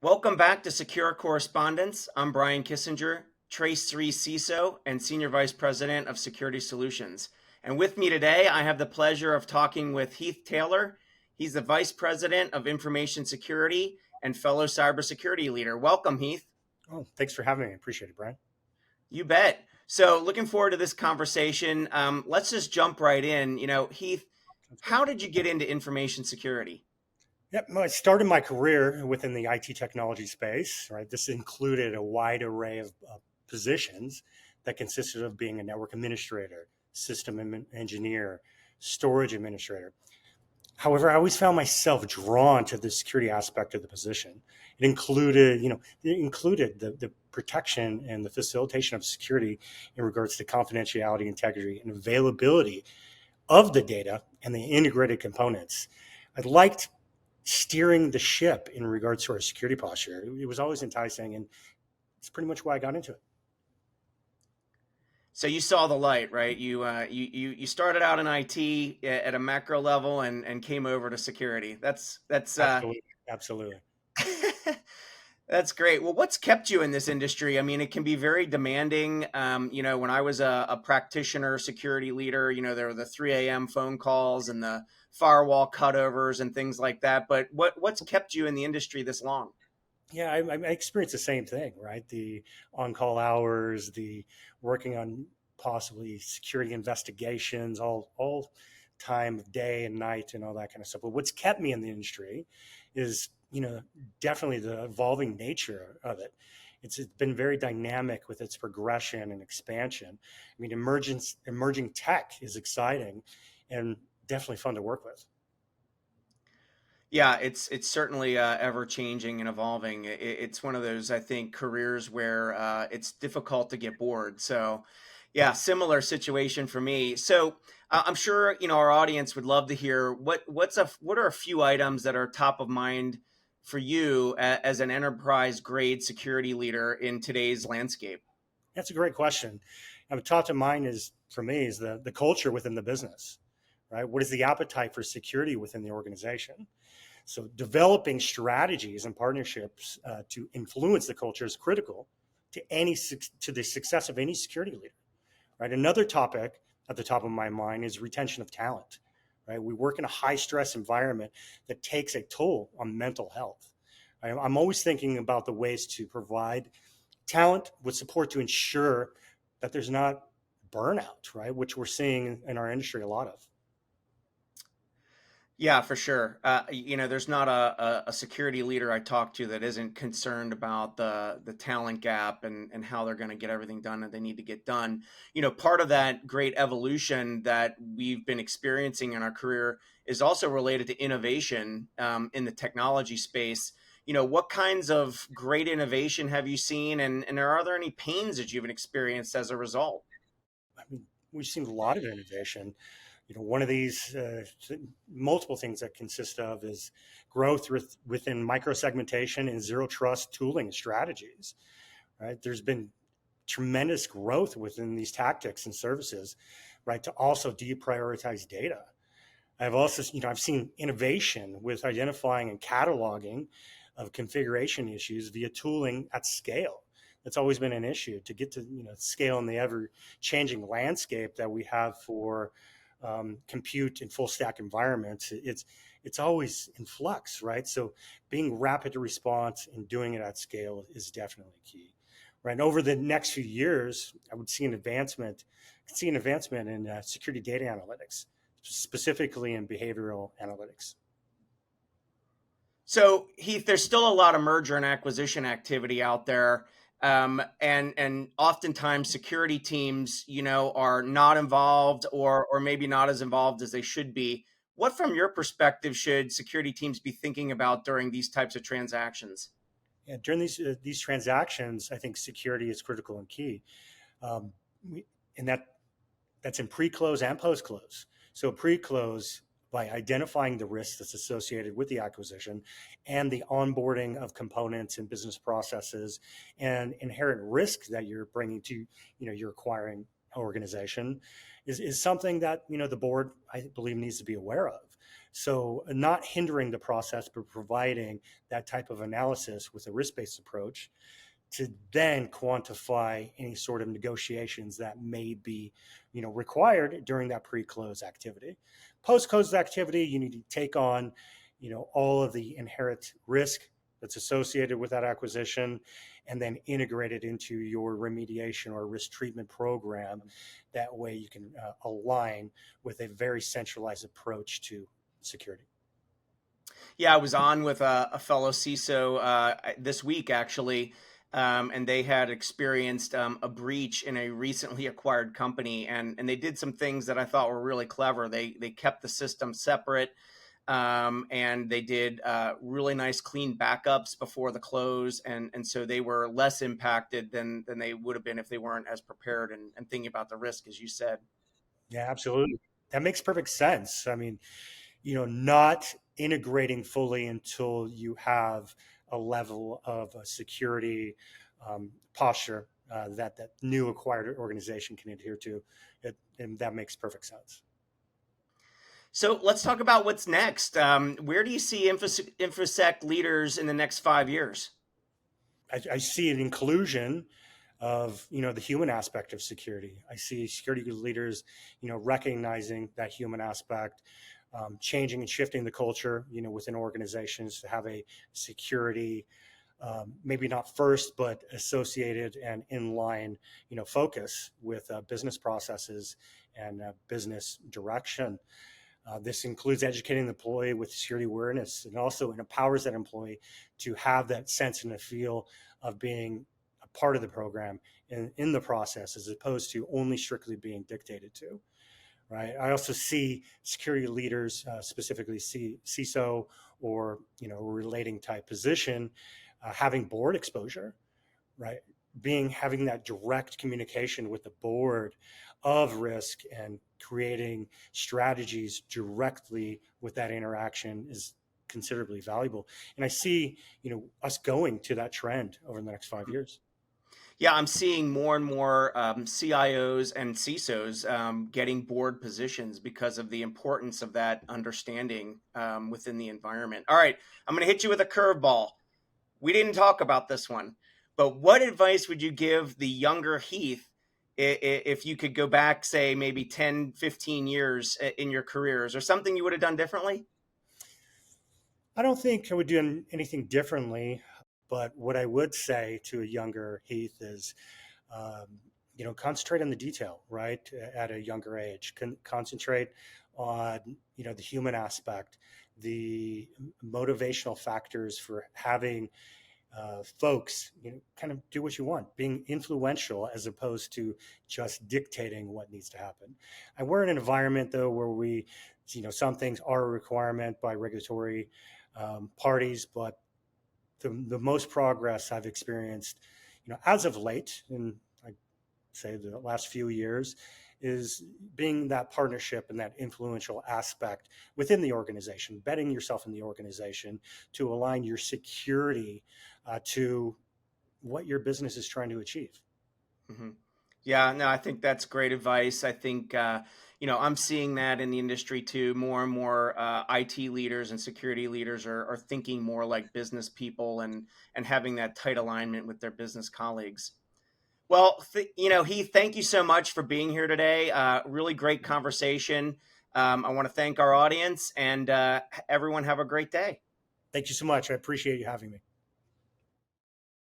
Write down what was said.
Welcome back to Secure Correspondence. I'm Bryan Kissinger, Trace 3 CISO and Senior Vice President of Security Solutions. And with me today, I have the pleasure of talking with Heath Taylor. He's the Vice President of Information Security and fellow cybersecurity leader. Welcome, Heath. Oh, thanks for having me. I appreciate it, Brian. You bet. So, looking forward to this conversation. Let's just jump right in. Heath, That's good. how did you get into information security? Yep. Well, I started my career within the IT technology space, right? This included a wide array of positions that consisted of being a network administrator, engineer, storage administrator. However, I always found myself drawn to the security aspect of the position. It included the protection and the facilitation of security in regards to confidentiality, integrity, and availability of the data and the integrated components. I liked steering the ship in regards to our security posture. It was always enticing, and it's pretty much why I got into it. So you saw the light, right? You started out in IT at a macro level and came over to security. Absolutely, absolutely. That's great. Well, what's kept you in this industry? I mean, it can be very demanding. When I was a practitioner, security leader, there were the 3 a.m. phone calls and the firewall cutovers and things like that. But what's kept you in the industry this long? Yeah, I experienced the same thing, right? The on-call hours, the working on possibly security investigations, all time of day and night, and all that kind of stuff. But what's kept me in the industry is, definitely the evolving nature of it. It's been very dynamic with its progression and expansion. I mean, emerging tech is exciting and definitely fun to work with. Yeah, it's certainly ever changing and evolving. It's one of those, I think, careers where it's difficult to get bored. So, yeah, similar situation for me. So, I'm sure our audience would love to hear what are a few items that are top of mind for you as an enterprise grade security leader in today's landscape. That's a great question. Top of mind is for me is the culture within the business, right? What is the appetite for security within the organization? So developing strategies and partnerships to influence the culture is critical to the success of any security leader, right? Another topic at the top of my mind is retention of talent, right? We work in a high stress environment that takes a toll on mental health. I'm always thinking about the ways to provide talent with support to ensure that there's not burnout, right? Which we're seeing in our industry a lot of. Yeah, for sure. There's not a security leader I talk to that isn't concerned about the talent gap and how they're going to get everything done that they need to get done. Part of that great evolution that we've been experiencing in our career is also related to innovation in the technology space. What kinds of great innovation have you seen, and are there any pains that you've experienced as a result? I mean, we've seen a lot of innovation. One of these multiple things that consist of is growth within microsegmentation and zero trust tooling and strategies. Right, there's been tremendous growth within these tactics and services, right, to also deprioritize data. I've seen innovation with identifying and cataloging of configuration issues via tooling at scale. That's always been an issue to get to scale in the ever changing landscape that we have for compute and full stack environments. It's always in flux, right? So being rapid to response and doing it at scale is definitely key. Right. And over the next few years, I would see an advancement in security data analytics, specifically in behavioral analytics. So, Heath, there's still a lot of merger and acquisition activity out there. And oftentimes security teams, are not involved or maybe not as involved as they should be. What, from your perspective, should security teams be thinking about during these types of transactions? Yeah, during these transactions, I think security is critical and key, um, and that's in pre-close and post-close. So pre-close by identifying the risk that's associated with the acquisition and the onboarding of components and business processes and inherent risk that you're bringing to your acquiring organization is something that the board, I believe, needs to be aware of. So, not hindering the process, but providing that type of analysis with a risk-based approach to then quantify any sort of negotiations that may be, required during that pre-close activity. Post-close activity, you need to take on, all of the inherent risk that's associated with that acquisition, and then integrate it into your remediation or risk treatment program. That way, you can align with a very centralized approach to security. Yeah, I was on with a fellow CISO this week actually, and they had experienced a breach in a recently acquired company, and they did some things that I thought were really clever. They kept the system separate, and they did really nice clean backups before the close, and so they were less impacted than they would have been if they weren't as prepared and thinking about the risk, as you said. Yeah, absolutely. That makes perfect sense. I mean, not integrating fully until you have a level of security posture that new acquired organization can adhere to, and that makes perfect sense. So let's talk about what's next. Where do you see InfoSec leaders in the next 5 years? I see an inclusion of the human aspect of security. I see security leaders recognizing that human aspect, changing and shifting the culture within organizations to have a security, maybe not first but associated and in line focus with business processes and business direction. This includes educating the employee with security awareness, and also it empowers that employee to have that sense and a feel of being a part of the program and in the process, as opposed to only strictly being dictated to. Right. I also see security leaders, specifically CISO or relating type position, having board exposure, right? Having that direct communication with the board of risk and creating strategies directly with that interaction is considerably valuable. And I see, us going to that trend over the next 5 years. Yeah, I'm seeing more and more CIOs and CISOs getting board positions because of the importance of that understanding within the environment. All right, I'm going to hit you with a curveball. We didn't talk about this one, but what advice would you give the younger Heath if you could go back, say, maybe 10, 15 years in your careers, or something you would have done differently? I don't think I would do anything differently, but what I would say to a younger Heath is, concentrate on the detail, right? At a younger age, concentrate on, the human aspect, the motivational factors for having folks, kind of do what you want, being influential as opposed to just dictating what needs to happen. And we're in an environment though where we, some things are a requirement by regulatory parties, but the most progress I've experienced, as of late, and I say the last few years, is being that partnership and that influential aspect within the organization, betting yourself in the organization to align your security to what your business is trying to achieve. Hmm. Yeah, no, I think that's great advice. I think, I'm seeing that in the industry too. More and more IT leaders and security leaders are thinking more like business people and having that tight alignment with their business colleagues. Well, Heath, thank you so much for being here today. Really great conversation. I want to thank our audience and everyone have a great day. Thank you so much. I appreciate you having me.